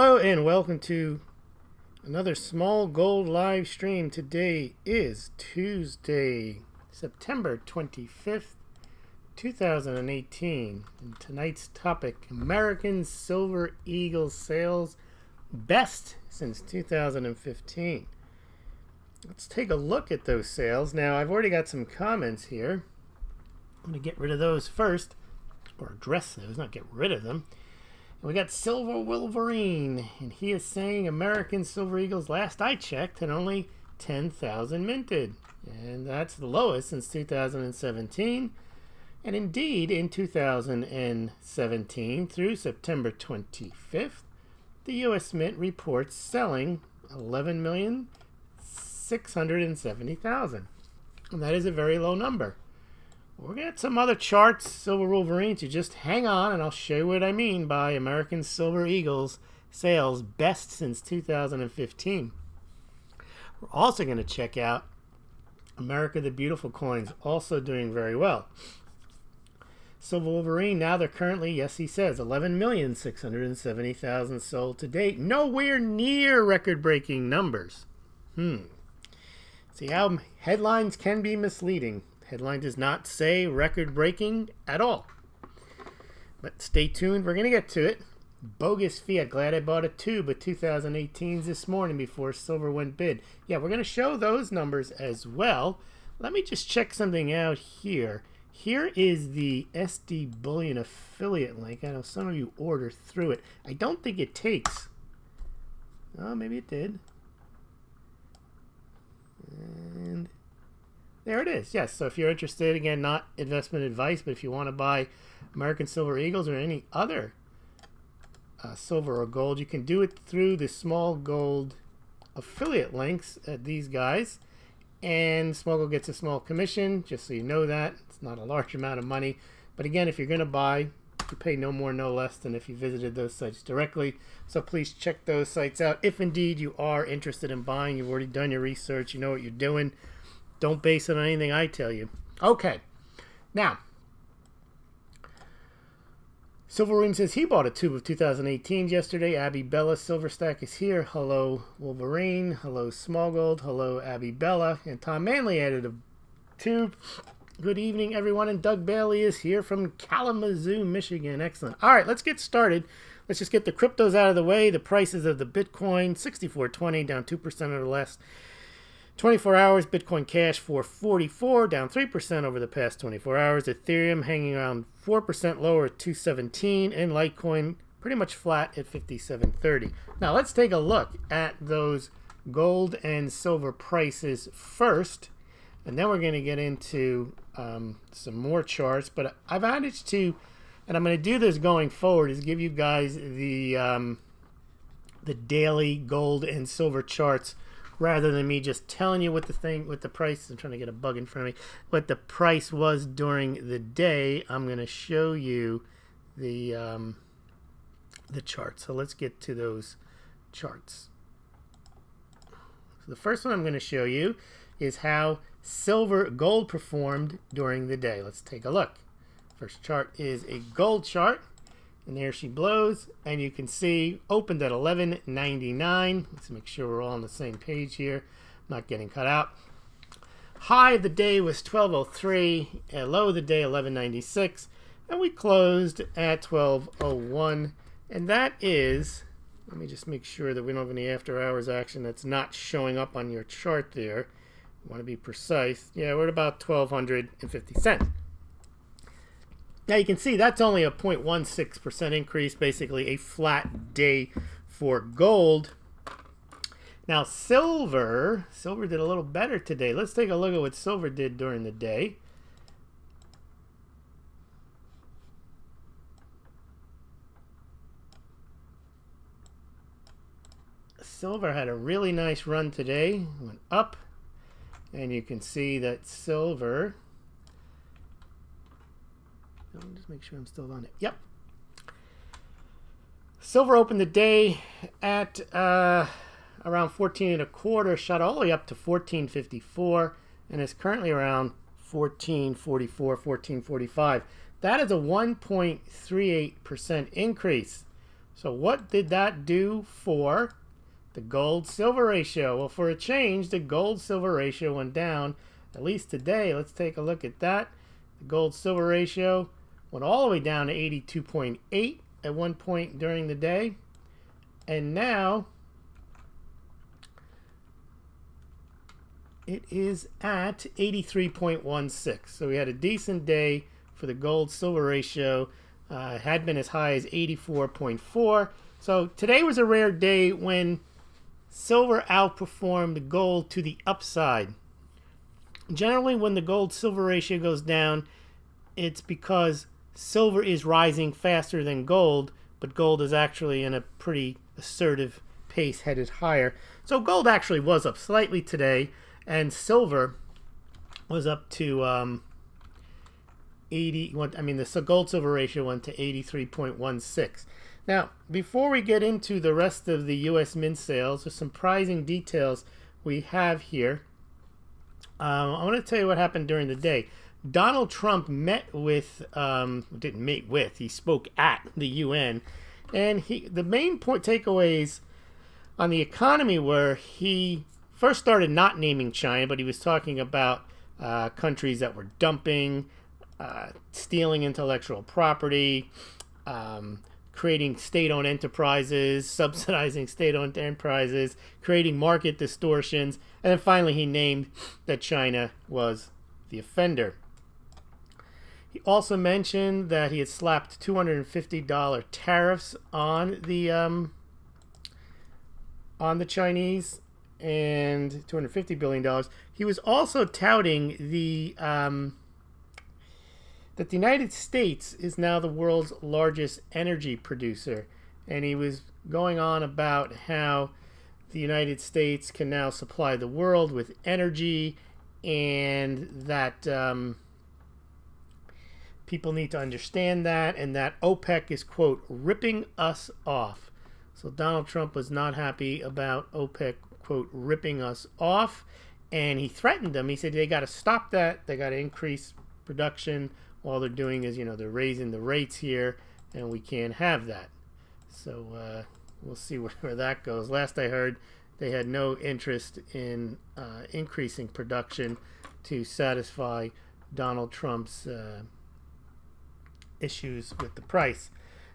Hello and welcome to another Smaulgld live stream. Today is Tuesday, September 25th, 2018. And tonight's topic, American Silver Eagle sales best since 2015. Let's take a look at those sales. Now, I've already got some comments here. I'm going to get rid of those first, or address those, not get rid of them. We got Silver Wolverine, and he is saying American Silver Eagles, last I checked, had only 10,000 minted. And that's the lowest since 2017. And indeed, in 2017, through September 25th, the U.S. Mint reports selling 11,670,000. And that is a very low number. We're going to get some other charts, Silver Wolverine, so just hang on and I'll show you what I mean by American Silver Eagles sales best since 2015. We're also going to check out America the Beautiful coins, also doing very well. Silver Wolverine, now they're currently, yes he says, 11,670,000 sold to date. Nowhere near record-breaking numbers. See how headlines can be misleading. Headline does not say record-breaking at all. But stay tuned. We're going to get to it. Bogus fiat. Glad I bought a tube of 2018s this morning before silver went bid. Yeah, we're going to show those numbers as well. Let me just check something out here. Here is the SD Bullion affiliate link. I know some of you order through it. I don't think it takes. Oh, maybe it did. And there it is. Yes, so if you're interested, again, not investment advice, but if you want to buy American Silver Eagles or any other silver or gold, you can do it through the Smaulgld affiliate links at these guys. And Smaulgld gets a small commission, just so you know that. It's not a large amount of money. But again, if you're going to buy, you pay no more, no less than if you visited those sites directly. So please check those sites out. If indeed you are interested in buying, you've already done your research, you know what you're doing. Don't base it on anything I tell you. Okay. Now, Silver Room says he bought a tube of 2018s yesterday. Abby Bella Silver Stack is here. Hello, Wolverine. Hello, Smaulgld. Hello, Abby Bella. And Tom Manley added a tube. Good evening, everyone. And Doug Bailey is here from Kalamazoo, Michigan. Excellent. All right, let's get started. Let's just get the cryptos out of the way. The prices of the Bitcoin, 64.20, down 2% over the last 24 hours. Bitcoin Cash 444, down 3% over the past 24 hours. Ethereum hanging around 4% lower at 217, and Litecoin pretty much flat at 57.30. Now let's take a look at those gold and silver prices first, and then we're going to get into some more charts. But I've managed to, and I'm going to do this going forward, is give you guys the daily gold and silver charts, rather than me just telling you what the price, I'm trying to get a bug in front of me, what the price was during the day. I'm going to show you the chart. So let's get to those charts. So the first one I'm going to show you is how gold performed during the day. Let's take a look. First chart is a gold chart. And there she blows, and you can see opened at 11.99. Let's make sure we're all on the same page here, not getting cut out. High of the day was 12.03, and low of the day 11.96, and we closed at 12.01. And that is, let me just make sure that we don't have any after hours action that's not showing up on your chart there. I want to be precise. Yeah, we're at about 1,250 cents. Now you can see that's only a 0.16% increase, basically a flat day for gold. Now silver did a little better today. Let's take a look at what silver did during the day. Silver had a really nice run today, went up, and you can see that silver, let me just make sure I'm still on it. Yep. Silver opened the day at around 14.25, shot all the way up to 14.54, and is currently around 14.44, 14.45. That is a 1.38% increase. So what did that do for the gold-silver ratio? Well, for a change, the gold-silver ratio went down, at least today. Let's take a look at that. The gold-silver ratio went all the way down to 82.8 at one point during the day. And now it is at 83.16. So we had a decent day for the gold-silver ratio. Had been as high as 84.4. So today was a rare day when silver outperformed gold to the upside. Generally, when the gold-silver ratio goes down, it's because silver is rising faster than gold, but gold is actually in a pretty assertive pace headed higher. So gold actually was up slightly today, and silver was up to 80. I mean, the gold-silver ratio went to 83.16. Now, before we get into the rest of the U.S. Mint sales, there's some surprising details we have here. I want to tell you what happened during the day. Donald Trump met with, didn't meet with, he spoke at the UN, and the main takeaways on the economy were he first started not naming China, but he was talking about countries that were dumping, stealing intellectual property, creating state-owned enterprises, subsidizing state-owned enterprises, creating market distortions, and then finally he named that China was the offender. He also mentioned that he had slapped $250 tariffs on the Chinese and $250 billion. He was also touting that the United States is now the world's largest energy producer. And he was going on about how the United States can now supply the world with energy, and that people need to understand that, and that OPEC is, quote, ripping us off. So Donald Trump was not happy about OPEC, quote, ripping us off, and he threatened them. He said they got to stop that. They got to increase production. All they're doing is, they're raising the rates here, and we can't have that. So we'll see where that goes. Last I heard, they had no interest in increasing production to satisfy Donald Trump's issues with the price.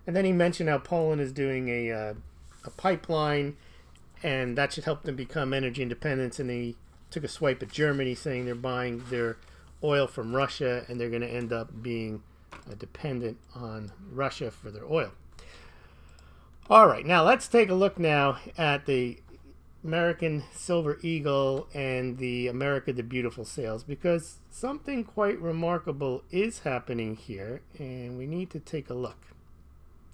And then he mentioned how Poland is doing a pipeline, and that should help them become energy independent. And he took a swipe at Germany, saying they're buying their oil from Russia, and they're going to end up being dependent on Russia for their oil. All right, now let's take a look now at the American Silver Eagle and the America the Beautiful sales, because something quite remarkable is happening here, and we need to take a look.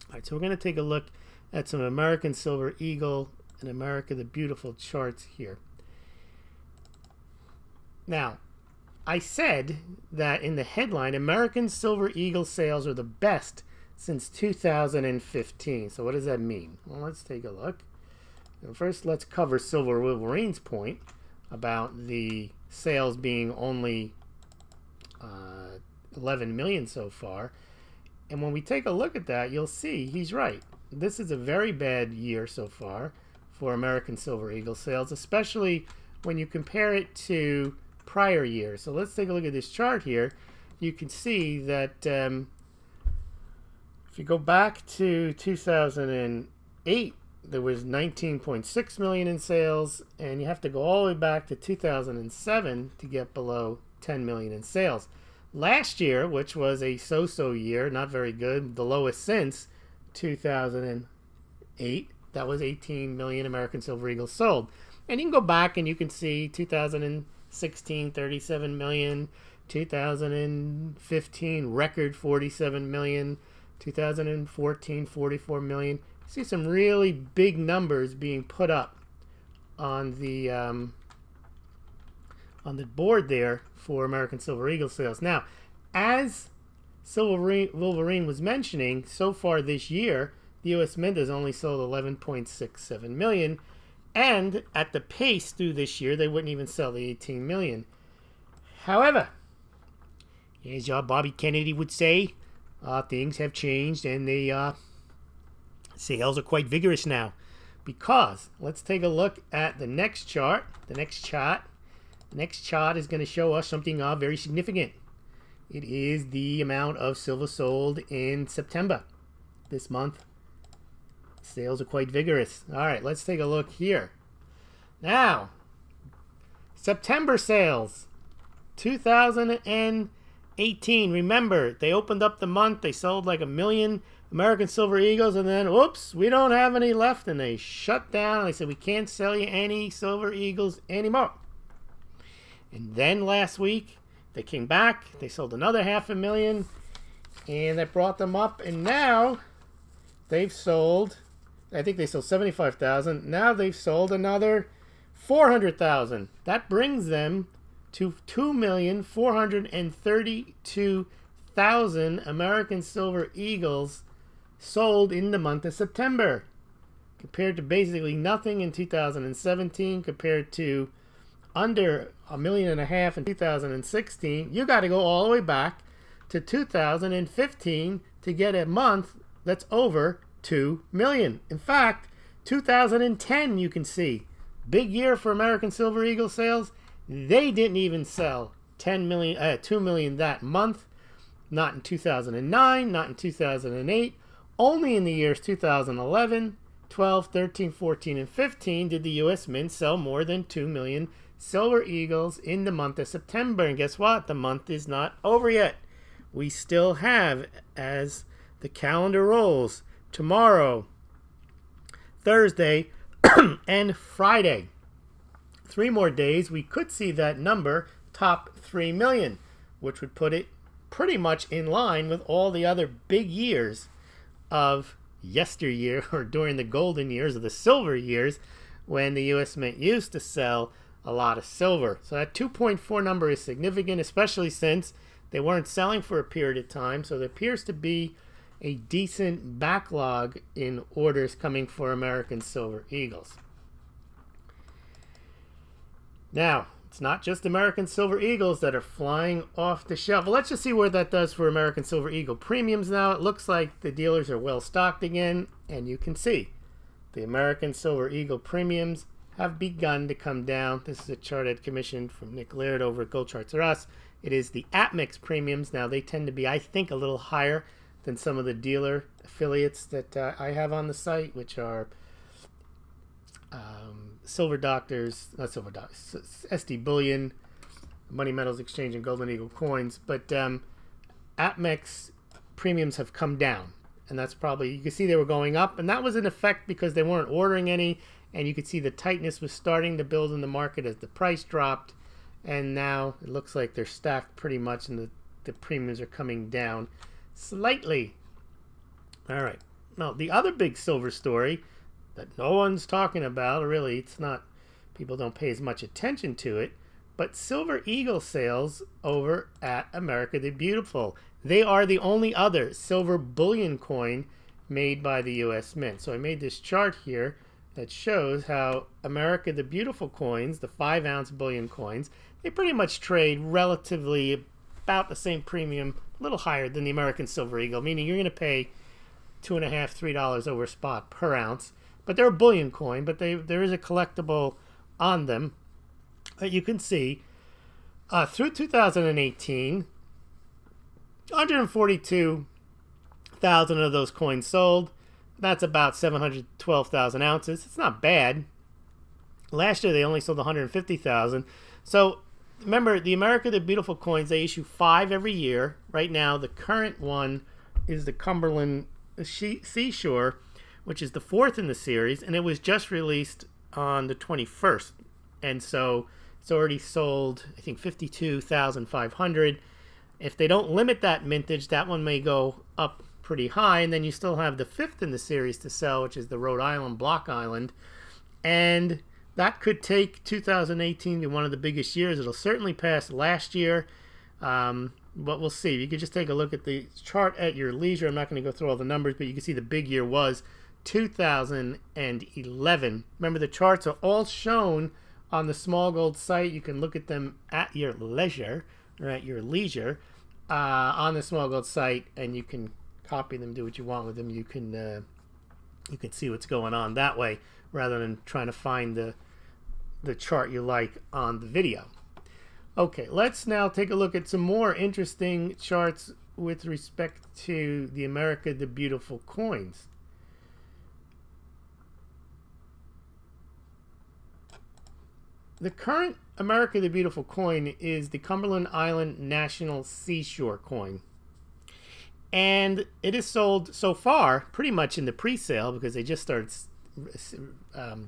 All right, so we're going to take a look at some American Silver Eagle and America the Beautiful charts here. Now, I said that in the headline, American Silver Eagle sales are the best since 2015. So what does that mean? Well, let's take a look. And first, let's cover Silver Wolverine's point about the sales being only 11 million so far. And when we take a look at that, you'll see he's right. This is a very bad year so far for American Silver Eagle sales, especially when you compare it to prior years. So let's take a look at this chart here. You can see that if you go back to 2008, there was 19.6 million in sales, and you have to go all the way back to 2007 to get below 10 million in sales. Last year, which was a so-so year, not very good, the lowest since 2008, that was 18 million American Silver Eagles sold. And you can go back and you can see 2016, 37 million, 2015, record 47 million, 2014, 44 million. You see some really big numbers being put up on the board there for American Silver Eagle sales. Now, as Silver Wolverine was mentioning, so far this year, the U.S. Mint has only sold 11.67 million, and at the pace through this year, they wouldn't even sell the 18 million. However, as Bobby Kennedy would say, things have changed, and the Sales are quite vigorous now because let's take a look at the next chart. The next chart is going to show us something very significant. It is the amount of silver sold in September this month. Sales are quite vigorous. All right, let's take a look here. Now, September sales, 2018. Remember, they opened up the month. They sold like 1 million American Silver Eagles, and then, oops, we don't have any left, and they shut down. They said, we can't sell you any Silver Eagles anymore. And then last week, they came back. They sold another 500,000, and that brought them up, and now they've sold, I think they sold 75,000. Now they've sold another 400,000. That brings them to 2,432,000 American Silver Eagles sold in the month of September, compared to basically nothing in 2017, compared to under 1.5 million in 2016. You got to go all the way back to 2015 to get a month that's over 2 million. In fact, 2010, you can see, big year for American Silver Eagle sales. They didn't even sell 2 million that month. Not in 2009, not in 2008. Only in the years 2011, 12, 13, 14, and 15 did the U.S. Mint sell more than 2 million Silver Eagles in the month of September. And guess what? The month is not over yet. We still have, as the calendar rolls, tomorrow, Thursday, and Friday. 3 more days, we could see that number top 3 million, which would put it pretty much in line with all the other big years of yesteryear, or during the golden years, or the silver years, when the U.S. Mint used to sell a lot of silver. So that 2.4 number is significant, especially since they weren't selling for a period of time. So there appears to be a decent backlog in orders coming for American Silver Eagles. Now, it's not just American Silver Eagles that are flying off the shelf. Well, let's just see what that does for American Silver Eagle premiums now. It looks like the dealers are well stocked again, and you can see the American Silver Eagle premiums have begun to come down. This is a chart I'd commissioned from Nick Laird over at Gold Charts R Us. It is the APMEX premiums. Now, they tend to be, I think, a little higher than some of the dealer affiliates that I have on the site, which are Silver Doctors, not Silver Doctors, SD Bullion, Money Metals Exchange, and Golden Eagle Coins. But APMEX premiums have come down, and that's probably, you can see they were going up, and that was in effect because they weren't ordering any, and you could see the tightness was starting to build in the market as the price dropped, and now it looks like they're stacked pretty much, and the premiums are coming down slightly. All right, now the other big silver story that no one's talking about, or really it's not, people don't pay as much attention to it, but Silver Eagle sales over at America the Beautiful. They are the only other silver bullion coin made by the U.S. Mint. So I made this chart here that shows how America the Beautiful coins, the 5-ounce bullion coins, they pretty much trade relatively about the same premium, a little higher than the American Silver Eagle, meaning you're going to pay $2.50, $3 over spot per ounce. But they're a bullion coin, but there is a collectible on them that you can see. Through 2018, 142,000 of those coins sold. That's about 712,000 ounces. It's not bad. Last year, they only sold 150,000. So remember, the America the Beautiful coins, they issue 5 every year. Right now, the current one is the Cumberland Seashore, which is the 4th in the series, and it was just released on the 21st. And so it's already sold, I think, 52,500. If they don't limit that mintage, that one may go up pretty high, and then you still have the 5th in the series to sell, which is the Rhode Island Block Island. And that could take 2018 to one of the biggest years. It'll certainly pass last year, but we'll see. You could just take a look at the chart at your leisure. I'm not going to go through all the numbers, but you can see the big year was 2011. Remember, the charts are all shown on the Smaulgld site. You can look at them at your leisure, or at your leisure, on the Smaulgld site, and you can copy them, do what you want with them. You can you can see what's going on that way rather than trying to find the chart you like on the video. Okay, let's now take a look at some more interesting charts with respect to the America the Beautiful coins. The current America the Beautiful coin is the Cumberland Island National Seashore coin. And it is sold so far pretty much in the pre-sale because they just started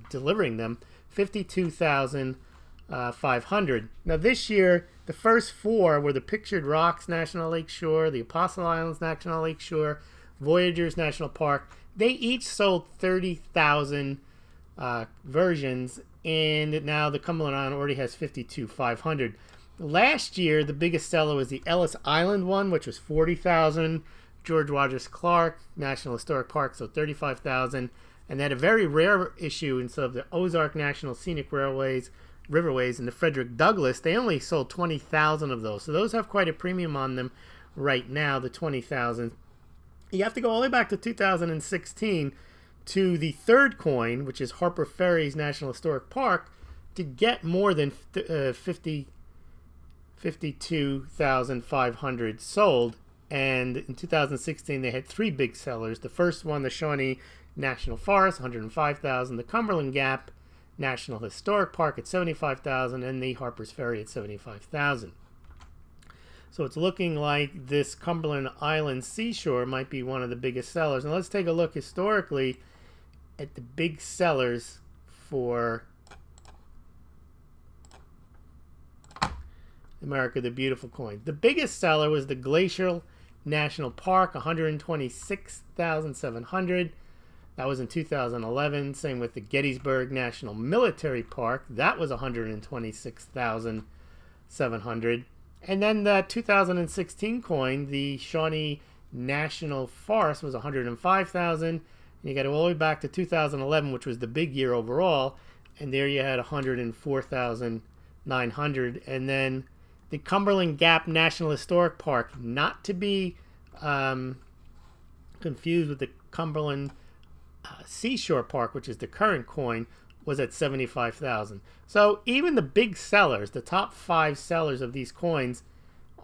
delivering them, 52,500. Now this year, the first four were the Pictured Rocks National Lakeshore, the Apostle Islands National Lakeshore, Voyagers National Park. They each sold 30,000 versions, and now the Cumberland Island already has 52,500. Last year, the biggest seller was the Ellis Island one, which was 40,000. George Rogers Clark National Historic Park, so 35,000. And they had a very rare issue instead of the Ozark National Scenic Riverways and the Frederick Douglass. They only sold 20,000 of those. So those have quite a premium on them right now, the 20,000. You have to go all the way back to 2016 to the third coin, which is Harper Ferry's National Historic Park, to get more than 52,500 sold. And in 2016, they had three big sellers. The first one, the Shawnee National Forest, 105,000. The Cumberland Gap National Historic Park at 75,000, and the Harper's Ferry at 75,000. So it's looking like this Cumberland Island Seashore might be one of the biggest sellers. Now let's take a look historically at the big sellers for America the Beautiful coin. The biggest seller was the Glacial National Park, 126,700. That was in 2011. Same with the Gettysburg National Military Park. That was 126,700. And then the 2016 coin, the Shawnee National Forest, was 105,000. And you got to go all the way back to 2011, which was the big year overall. And there you had 104,900. And then the Cumberland Gap National Historic Park, not to be confused with the Cumberland Seashore Park, which is the current coin, was at 75,000. So even the big sellers, the top 5 sellers of these coins,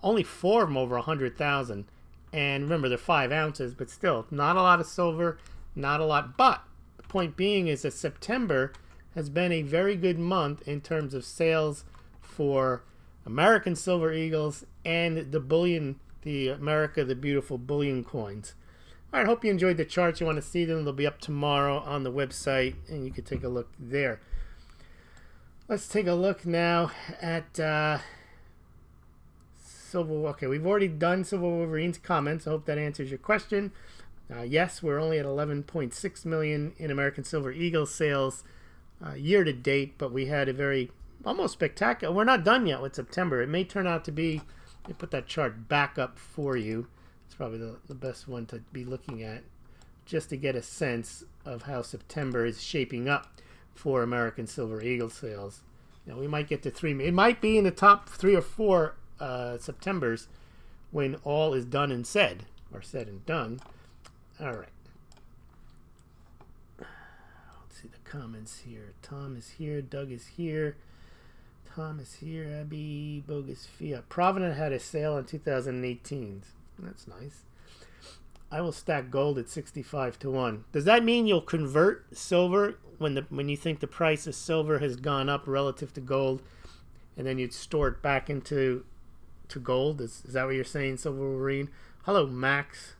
only 4 of them over 100,000. And remember, they're 5 ounces, but still, not a lot of silver, not a lot. But the point being is that September has been a very good month in terms of sales for American Silver Eagles and the Bullion, the America the Beautiful Bullion coins. All right, hope you enjoyed the charts. You want to see them, they'll be up tomorrow on the website, and you can take a look there. Let's take a look now at Silver. Okay, we've already done Silver Wolverine's comments. I hope that answers your question. Yes, we're only at 11.6 million in American Silver Eagles sales year to date, but we had a very almost spectacular. We're not done yet with September. It may turn out to be. Let me put that chart back up for you. It's probably the best one to be looking at just to get a sense of how September is shaping up for American Silver Eagle sales. You know, we might get to 3. It might be in the top 3 or 4 Septembers when all is done and said, or said and done. All right. Let's see the comments here. Tom is here. Doug is here. Tom is here. Abby, Bogus Fiat. Provident had a sale in 2018. That's nice. I will stack gold at 65 to 1. Does that mean you'll convert silver when you think the price of silver has gone up relative to gold, and then you'd store it back into gold? Is that what you're saying, Silver Wolverine? Hello, Max.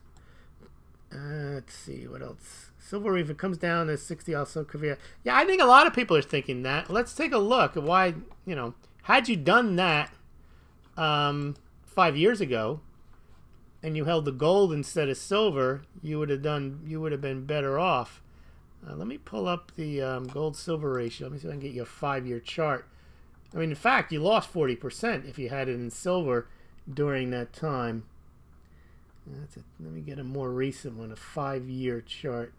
Let's see what else. Silver, if it comes down to 60, also Korea. Yeah, I think a lot of people are thinking that. Let's take a look at why. You know, had you done that 5 years ago, and you held the gold instead of silver, you would have been better off. Let me pull up the gold silver ratio. Let me see if I can get you a 5-year chart. I mean, in fact, you lost 40% if you had it in silver during that time. Let me get a more recent one, a 5-year chart.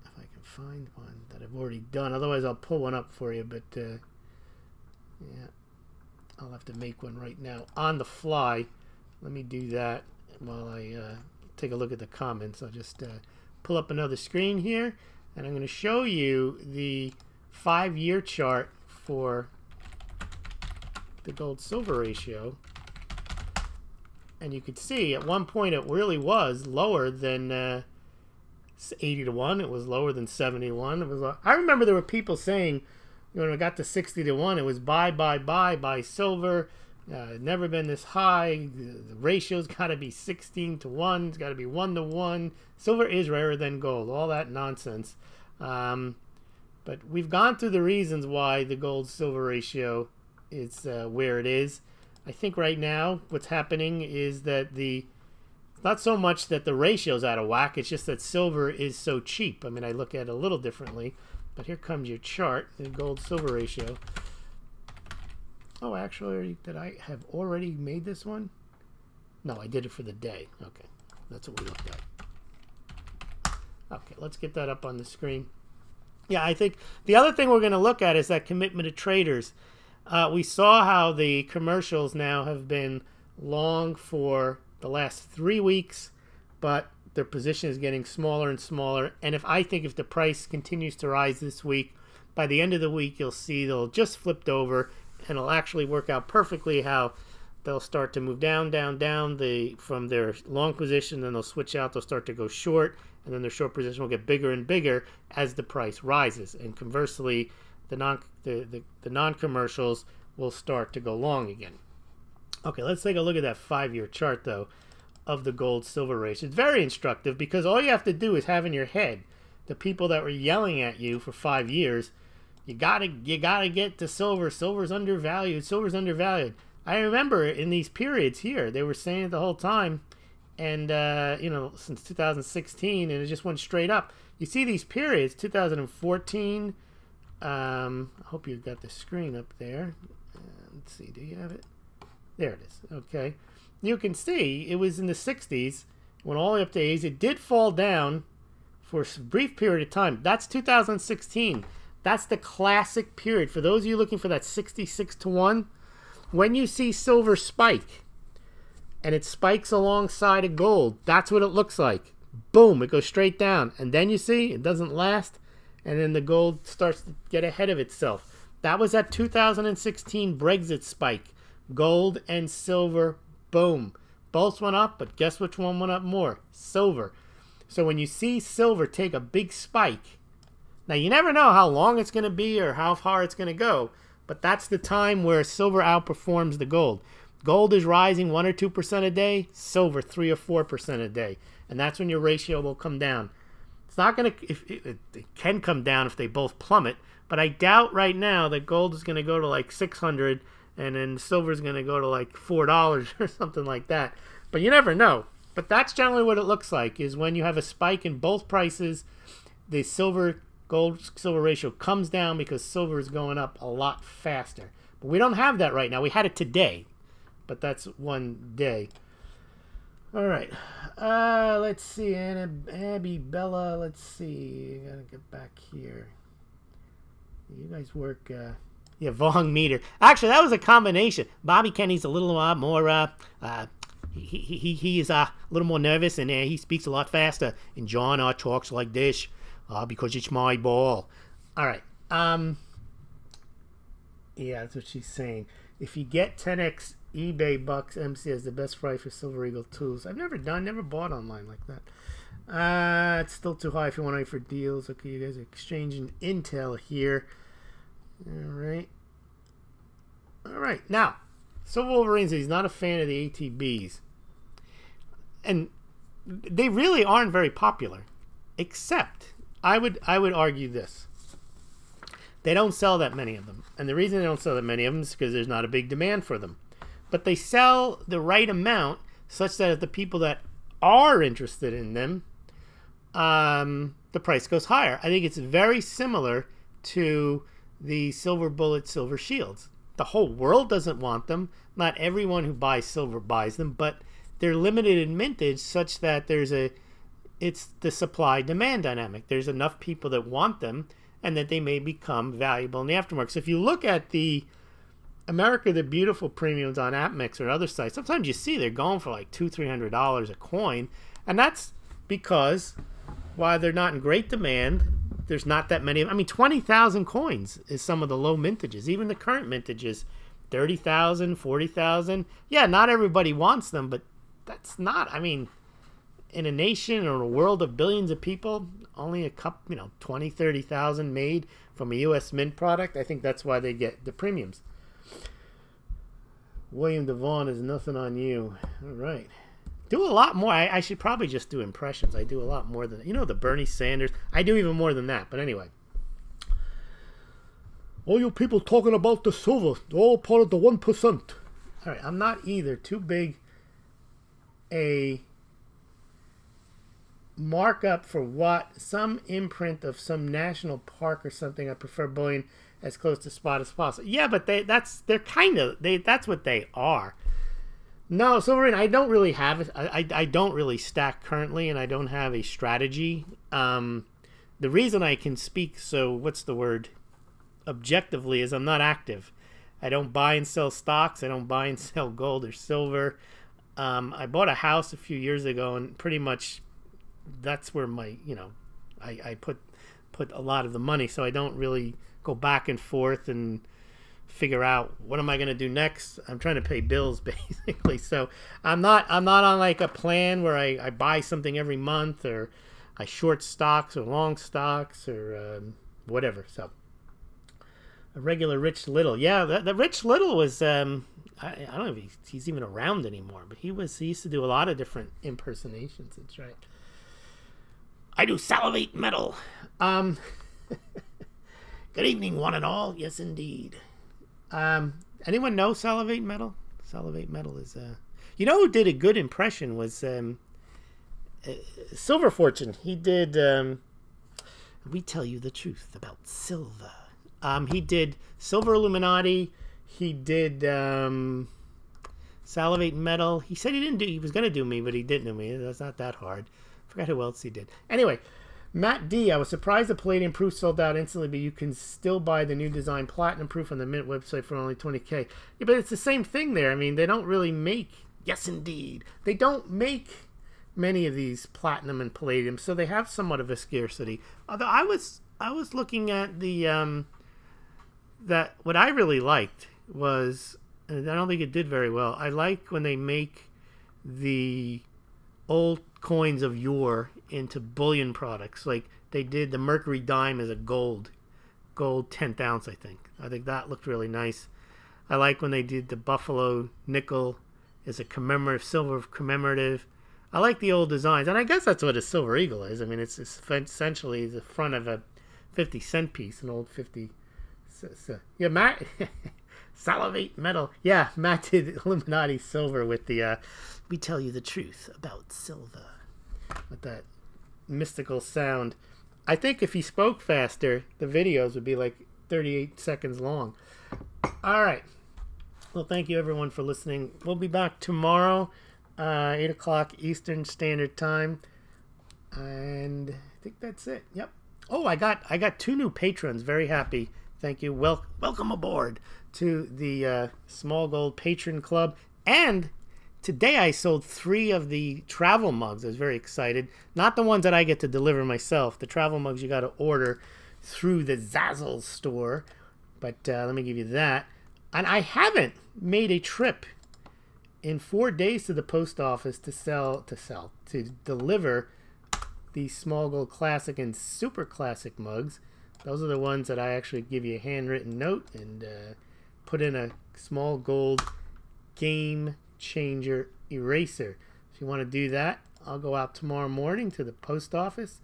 If I can find one that I've already done. Otherwise, I'll pull one up for you. But yeah, I'll have to make one right now on the fly. Let me do that while I take a look at the comments. I'll just pull up another screen here, and I'm going to show you the 5-year chart for the gold-silver ratio. And you could see at one point it really was lower than 80 to 1. It was lower than 70 to 1. It was. I remember there were people saying, when it got to 60 to 1, it was buy silver. Never been this high. The ratio's got to be 16 to 1. It's got to be 1 to 1. Silver is rarer than gold. All that nonsense. But we've gone through the reasons why the gold-silver ratio is where it is. I think right now what's happening is that it's not so much that the ratio's out of whack. It's just that silver is so cheap. I mean, I look at it a little differently. But here comes your chart, the gold-silver ratio. Oh, actually, did I have already made this one? No, I did it for the day. Okay, that's what we looked at. Okay, let's get that up on the screen. Yeah, I think the other thing we're going to look at is that commitment of traders. We saw how the commercials now have been long for the last 3 weeks, but their position is getting smaller and smaller. And if the price continues to rise this week, by the end of the week, you'll see they'll just flipped over, and it'll actually work out perfectly how they'll start to move down from their long position, then they'll switch out, they'll start to go short, and then their short position will get bigger and bigger as the price rises. And conversely, the non-commercials will start to go long again. Okay, let's take a look at that 5-year chart, though, of the gold-silver ratio. It's very instructive because all you have to do is have in your head the people that were yelling at you for 5 years, you gotta get to silver. Silver's undervalued. Silver's undervalued. I remember in these periods here, they were saying it the whole time, and since 2016, and it just went straight up. You see these periods, 2014. I hope you've got the screen up there. Let's see, do you have it? There it is. Okay, you can see it was in the 60s, went all the way up to 80s. It did fall down for a brief period of time. That's 2016. That's the classic period. For those of you looking for that 66 to 1, when you see silver spike, and it spikes alongside of gold, that's what it looks like. Boom, it goes straight down. And then you see, it doesn't last, and then the gold starts to get ahead of itself. That was that 2016 Brexit spike. Gold and silver, boom. Both went up, but guess which one went up more? Silver. So when you see silver take a big spike, now you never know how long it's going to be or how far it's going to go, but that's the time where silver outperforms the gold. Gold is rising 1 or 2% a day, silver 3 or 4% a day, and that's when your ratio will come down. It's not going to, it can come down if they both plummet, but I doubt right now that gold is going to go to like 600 and then silver is going to go to like $4 or something like that. But you never know. But that's generally what it looks like, is when you have a spike in both prices, the gold-silver ratio comes down because silver is going up a lot faster. But we don't have that right now. We had it today, but that's one day. All right. Let's see. Abby, Bella, let's see. I got to get back here. You guys work... Yeah, Vong meter. Actually, that was a combination. Bobby Kenny's a little more, he is a little more nervous, and he speaks a lot faster. And John talks like this because it's my ball. All right. Yeah, that's what she's saying. If you get 10x eBay bucks, MC has the best price for Silver Eagle tools. I've never bought online like that. It's still too high if you want to wait for deals. Okay, you guys are exchanging intel here. All right. Now, Silver Wolverine says he's not a fan of the ATBs. And they really aren't very popular. Except, I would argue this. They don't sell that many of them. And the reason they don't sell that many of them is because there's not a big demand for them. But they sell the right amount such that if the people that are interested in them, the price goes higher. I think it's very similar to the silver bullet, silver shields. The whole world doesn't want them. Not everyone who buys silver buys them, but they're limited in mintage such that it's the supply-demand dynamic. There's enough people that want them and that they may become valuable in the aftermarket. So if you look at the America the Beautiful premiums on AppMix or other sites, sometimes you see they're going for like $200-300 a coin, and that's because While they're not in great demand, there's not that many. I mean, 20,000 coins is some of the low mintages. Even the current mintages, 30,000, 40,000. Yeah, not everybody wants them, but that's not, I mean, in a nation or a world of billions of people, only a couple, 20, 30,000 made from a U.S. mint product. I think that's why they get the premiums. William Devon is nothing on you. All right. Do a lot more. I should probably just do impressions. I do a lot more than, the Bernie Sanders. I do even more than that. But anyway. All you people talking about the silver, they're all part of the 1%. All right. I'm not either too big a markup for what some imprint of some national park or something. I prefer bullion as close to spot as possible. Yeah, but that's what they are. No, Silverine, I don't really have it. I don't really stack currently, and I don't have a strategy. The reason I can speak objectively is I'm not active. I don't buy and sell stocks. I don't buy and sell gold or silver. I bought a house a few years ago, and pretty much that's where my, I put a lot of the money, so I don't really go back and forth and figure out what am I going to do next. I'm trying to pay bills basically, so I'm not on like a plan where I buy something every month or I short stocks or long stocks or whatever. So a regular Rich Little, yeah, the Rich Little was I don't know if he's even around anymore, but he used to do a lot of different impersonations. That's right. I do salivate metal. Good evening, one and all. Yes, indeed. Anyone know Salivate Metal? Salivate Metal is who did a good impression was Silver Fortune. He did We Tell You the Truth About Silver. He did Silver Illuminati. He did Salivate Metal. He said he was going to do me, but he didn't do me. That's not that hard. Forgot who else he did. Anyway, Matt D. I was surprised the Palladium Proof sold out instantly, but you can still buy the new design Platinum Proof on the Mint website for only $20K. Yeah, but it's the same thing there. I mean, they don't really make... Yes, indeed. They don't make many of these Platinum and Palladium, so they have somewhat of a scarcity. Although I was looking at the... what I really liked was... And I don't think it did very well. I like when they make the old coins of yore into bullion products, like they did the Mercury dime as a gold 10th ounce. I think that looked really nice. I like when they did the Buffalo nickel as a commemorative, silver commemorative. I like the old designs, and I guess that's what a Silver Eagle is. I mean, it's essentially the front of a 50-cent piece, an old 50. Yeah, Matt. Salivate Metal. Yeah, Matt did Illuminati Silver with the We Tell You the Truth About Silver. With that mystical sound. I think if he spoke faster, the videos would be like 38 seconds long. All right. Well, thank you everyone for listening. We'll be back tomorrow, 8 o'clock Eastern Standard Time. And I think that's it. Yep. Oh, I got 2 new patrons. Very happy. Thank you. Welcome aboard to the Smaulgld Patron Club. And today I sold 3 of the travel mugs. I was very excited. Not the ones that I get to deliver myself. The travel mugs you got to order through the Zazzle store. But let me give you that. And I haven't made a trip in 4 days to the post office to deliver these Smaulgld Classic and Super Classic mugs. Those are the ones that I actually give you a handwritten note and put in a Smaulgld Game Changer eraser. If you want to do that, I'll go out tomorrow morning to the post office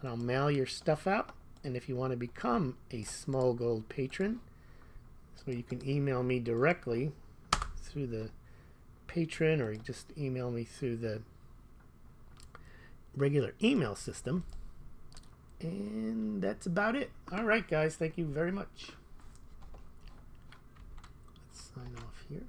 and I'll mail your stuff out. And if you want to become a Smaulgld patron, so you can email me directly through the patron or just email me through the regular email system. And that's about it. All right, guys. Thank you very much. Let's sign off here.